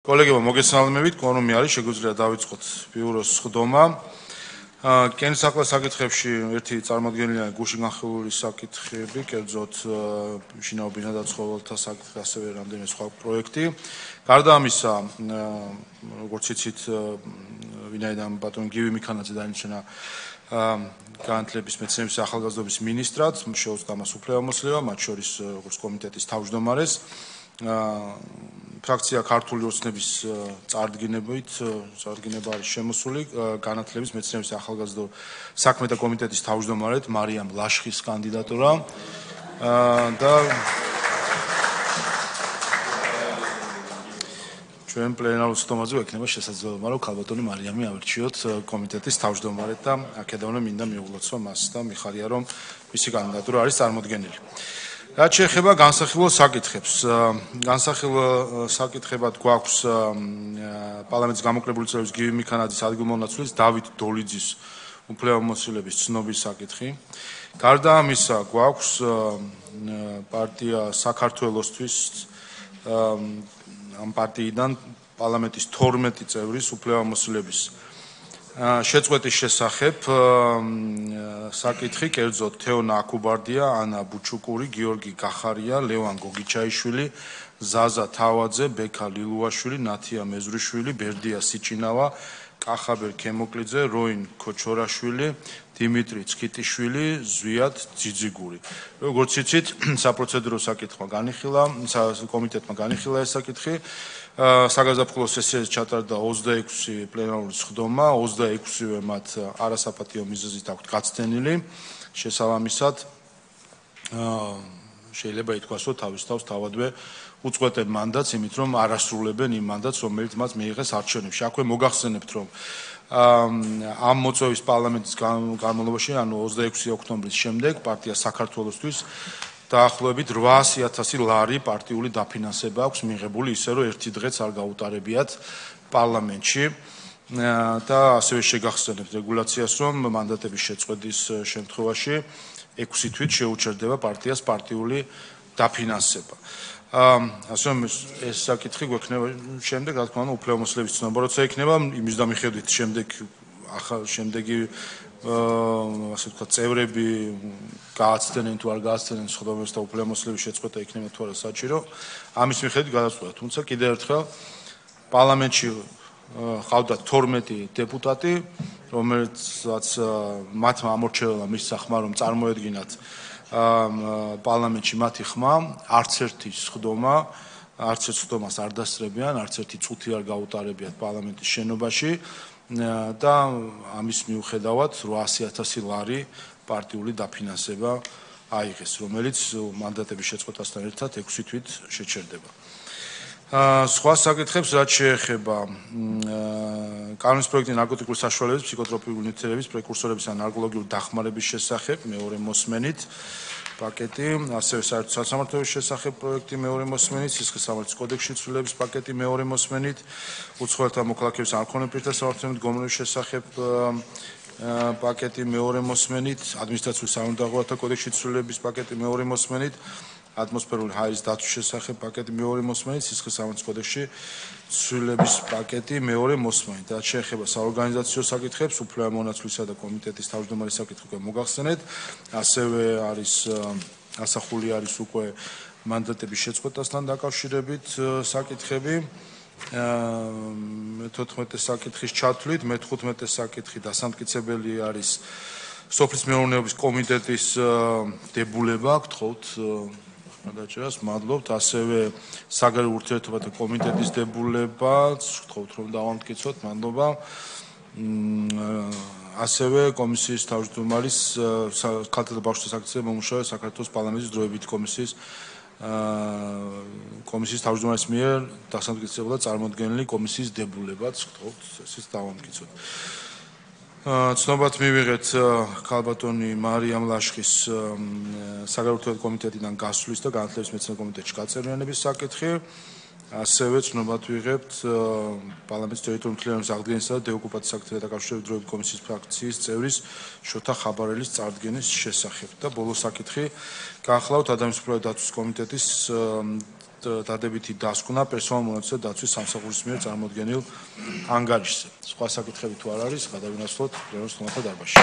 Kolegivo მოგესალმებით, კორუმი არის, შეგვიძლია დავიწყოთ ბიუროს სხდომა. კენსაკლა საკითხებში ერთი წარმოადგენელია გუშინ განხილული საკითხები, კერძოდ შინაურ ბინადაცხოველთა საკითხი, ასევე რამდენიმე სხვა პროექტი. გარდა ამისა, როგორც იცით, ვინაიდან ბატონი გივი მიქანაძე დაინიშნა განათლების მეცნიერების ახალგაზრდობის მინისტრად, შეუძლია მას უფლებამოსილება, მათ შორის როგორც კომიტეტის თავმჯდომარეს. ფრაქცია ქართული ოცნების წარდგინება არის შემოსული განათლების მეცნიერების ახალგაზრდო საქმეთა კომიტეტის თავმჯდომარედ მარიამ ლაშხის კანდიდატურა და ჩვენ პლენარულ სხდომაზე ვექნება შესაძლებლობა, რომ ქალბატონი მარიამი ავირჩიოთ კომიტეტის თავმჯდომარედ და აქედანვე მინდა მიუღლოცვა მას და მიხარია, რომ მისი კანდიდატურა არის წარმოდგენილი. რაც შეეხება განსახილველ საკითხებს. განსახილველ საკითხებად გვაქვს პარლამენტის გამოკლებული წევრების გივი მიქანაძის ადგილმონაცვლის დავით დოლიძის უფლებამოსილების ცნობის საკითხი. გარდა ამისა გვაქვს პარტია საქართველოსთვის ამ პარტიიდან პარლამენტის 12 წევრის უფლებამოსილების შეწყვეტის შესახებ საკითხი, კერძოდ თეონა აკუბარდია, ანა ბუჩუკური, გიორგი გახარია, ლევან გოგიჩაიშვილი, ზაზა თავაძე, ბექა ლილუაშვილი, ნათია მეზრიშვილი, ბერდია სიჩინავა, კახაბერ ქემოკლიძე, როინ ქოჩორაშვილი, დიმიტრი ცქიტიშვილი, ზვიად ძიძიგური. როგორც იცით, საპროცედურო საკითხმა განიხილა, კომიტეტმა განიხილა ეს საკითხი. საგაზაფხულო სესიაზე ჩატარდა 26 პლენარული სხდომა, 26-ვე მათ არასაპატიო მიზეზით აქვთ გაცდენილი. შესაბამისად, შეიძლება ითქვას, რომ თავის თავს თავადვე უწყვეტენ მანდატს, იმით რომ არ ასრულებენ იმ მანდატს, რომელიც მათ მიიღეს არჩევნებში. აქვე მოგახსენებთ, რომ ამ მოწვევის პარლამენტის განმავლობაში, ანუ 26 ოქტომბრის შემდეგ, პარტია საქართველოსთვის დაახლოებით 800.000 ლარი პარტიული დაფინანსება აქვს მიღებული, ისე რომ ერთი დღეც არ გაუტარებიათ პარლამენტში და ასევე შეგახსენებთ რეგულაციას, რომ მანდატების შეწყვეტის შემთხვევაში 6 თვით შეუჩერდება პარტიას პარტიული დაფინანსება. ასე რომ ეს საკითხი გვექნება შემდეგ, რა თქმა უნდა, უფლებამოსილების ცნობა, როცა იქნება, იმის და მიხედვით შემდეგი ასე ვთქვათ, წევრები გააცდენენ თუ არ გააცდენენ სხდომებს და უფლებამოსილების შეწყვეტა იქნება თუ არა საჭირო, ამის მიხედვით გადაწყვეტთ. თუმცა კიდევ ერთხელ პარლამენტში ყავდათ 12 დეპუტატი, რომელსაც მათმა ამორჩეველმა მისცა ხმა, რომ წარმოედგინათ პარლამენტში მათი ხმა, არც ერთი სხდომა, არც ერთ სხდომას არ დასწრებიან, არც ერთი წუთი არ გაუტარებიათ პარლამენტის შენობაში და ამის მიუხედავად 800.000 ლარი პარტიული დაფინანსება აიღეს, რომელიც მანდატების შეწყვეტასთან ერთად 6 თვით შეჩერდება. სხვა საკითხებს, რაც შეეხება კანონის პროექტი ნარკოტიკული საშუალებების, ფსიქოტროპიული ნივთიერების, პრეკურსორების ან ნარკოლოგიური დახმარების შესახებ მეორე მოსმენით პაკეტი, ასევე საერთო სასამართლოების შესახებ პროექტი მეორე მოსმენით, სისხლისამართლის კოდექსში ცვლილების პაკეტი მეორე მოსმენით, უცხოელთა მოქალაქეების ან მქონე პირთა სამართლებრივი გომრების შესახებ პაკეტი მეორე მოსმენით, ადმინისტრაციული სამართლებრივი კოდექსში ცვლილების პაკეტი მეორე მოსმენით, ატმოსფერული ჰაერის დაცვის შესახებ პაკეტი მეორე მოსმენით, სისხლისამართლის კოდექსში ცვლილების პაკეტი მეორე მოსმენით. რაც შეეხება საორგანიზაციო საკითხებს, უფლებამონაცვლისა და კომიტეტის თავმჯდომარის საკითხი უკვე მოგახსენეთ, ასევე ასახული არის უკვე მანდატების შეწყვეტასთან დაკავშირებით საკითხები. 14 საკითხის ჩათვლით, 15 საკითხი დასამტკიცებელი არის სოფლის მეურნეობის კომიტეტის დებულება, გთხოვთ გადაჭერას, მადლობთ, ასევე საგარეო ურთიერთობათა კომიტეტის დებულება, გთხოვთ რომ დავამტკიცოთ, მადლობა. ასევე კომისიის თავმჯდომარის ქალთა და ბავშვთა საკითხებზე მომუშავე საქართველოს პარლამენტის დროებითი კომისიის თავმჯდომარის მიერ დასამტკიცებულად წარმოდგენილი კომისიის დებულებაც, გთხოვთ ესეც დავამტკიცოთ. ცნობად მივიღეთ ქალბატონი მარიამ ლაშხის საგარეო ურთიერთობათა კომიტეტიდან გასვლის და განათლების მეცნიერების კომიტეტში გაწევრიანების საკითხი. ასევე ცნობად ვიღებთ პარლამენტის ტერიტორიული მთლიანობის აღდგენისა და დეოკუპაციის საკითხებთან დაკავშირებით დროებითი კომისიის ფრაქციის წევრის შოთა ხაბარელის წარდგენის შესახებ და ბოლო საკითხი განხილავთ ადამიანის უფლებათა დაცვის კომიტეტის დადებითი დასკვნა პერსონალურ მონაცემთა დაცვის სამსახურის მიერ წარმოდგენილ ანგარიშზე. სხვა საკითხები თუ არ არის, გადავინაცვლოთ პლენარის სტუმართა დარბაზში.